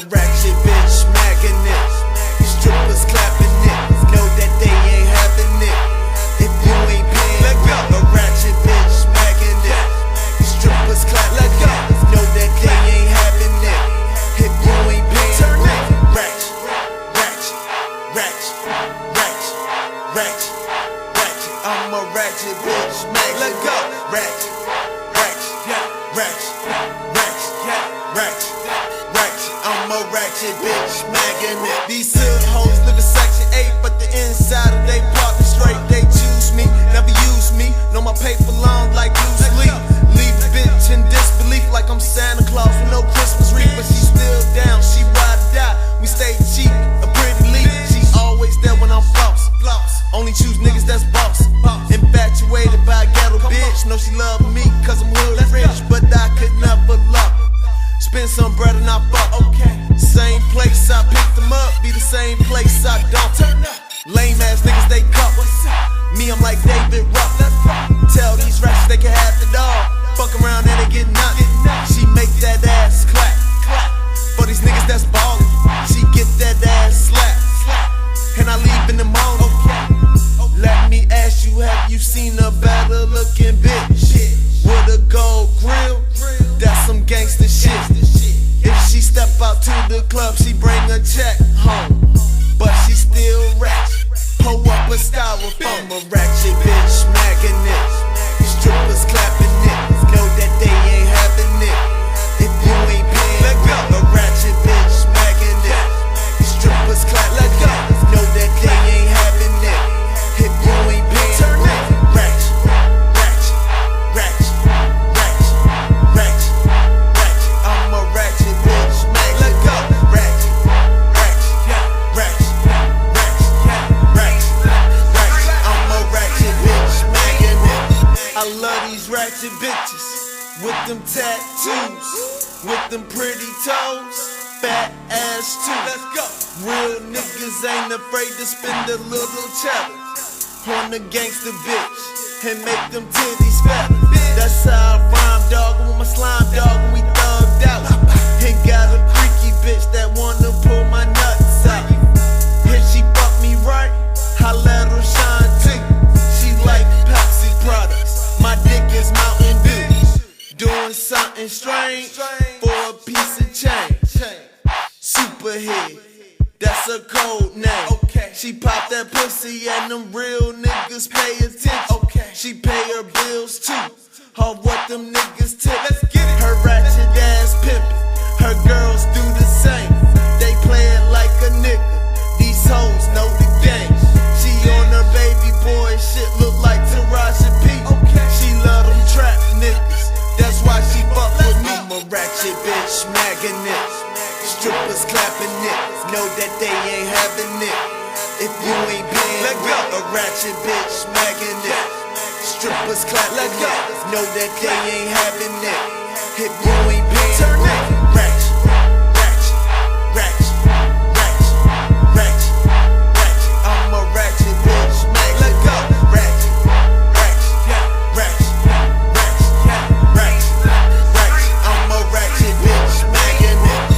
ratchet bitch, smacking it. Strippers clapping it, know that they ain't having it. If you ain't paying, let go. A ratchet bitch, smacking it. Strippers clapping it, know that they ain't having it. If you ain't paying, turn it. Ratchet, ratchet, ratchet, ratchet, ratchet, ratchet. I'm a ratchet bitch, smacking it. Let go. Ratchet, ratchet, ratchet, ratchet, ratchet, ratchet. I'm a ratchet bitch, smacking it. These hood hoes live in section 8, but the inside of they pocket straight. They choose me, never use me. Know my paper long like loose leaf. Leave a bitch in disbelief like I'm Santa Claus with no Christmas wreath. But she still down, she ride or die. We stay cheap, a pretty leaf. She always there when I'm floss. Only choose niggas that's boss. Infatuated by a ghetto bitch. Know she love me cause I'm hood rich, but I could never love her. Spend some bread and I fuck. Okay. Same place I picked them up, be the same place I don't. Lame ass niggas they cup. Me I'm like David Ruff. Tell these rats they can have it all. Fuck around and they get nothing. She make that ass clap. For these niggas that's ballin', she get that ass slap. And I leave in the morning. Let me ask you, have you seen a better looking bitch? With a gold grill, that's some gangster shit. If she step out to the club, she bring a check home. But she still ratchet, pull up a styrofoam. I'm a ratchet bitch, smacking it. Strippers clapping it, know that they ain't having it. If you ain't paying, let go. A ratchet bitch, smacking it. Strippers clapping it, know that they ain't having it. If you ain't paying, turn it. Ratchet, ratchet, ratchet, ratchet, ratchet, ratchet. I'm a ratchet bitch, smack. Let go. Ratchet, ratchet, ratchet, ratchet, ratchet, ratchet. I'm a ratchet bitch, smacking it. I love these ratchet bitches with them tattoos, with them pretty toes, fat ass too. Let's go. Real niggas ain't afraid to spend a little cheddar on the gangster bitch and make them titties fat. That's how I rhyme, dog, with my slime dog when we thugged out. And got a freaky bitch that wanna pull my nuts out. If she fuck me right, I let her shine too. She like Pepsi products, my dick is Mountain Dew. Doing something strange for a piece of change. Superhead, that's a code name. She pop that pussy and them real niggas pay attention. She pay her bills too, or what them niggas tip. Her ratchet ass pimpin', her girls do the same. They play it like a nigga, these hoes know the game. She on her baby boy shit, look like Taraji P. She love them trap niggas, that's why she fuck with me. I'm a ratchet bitch, smacking it. Strippers clapping it, know that they ain't having it. If you ain't paying, let go. A ratchet bitch, smacking it. Strippers clapping it, know that they ain't having it. If you ain't paying, turn it. Ratchet, ratchet, ratchet, ratchet, ratchet, ratchet. I'm a ratchet bitch, smack. Let go. Ratchet, ratchet, ratchet, ratchet, ratchet, ratchet. I'm a ratchet bitch, smacking it.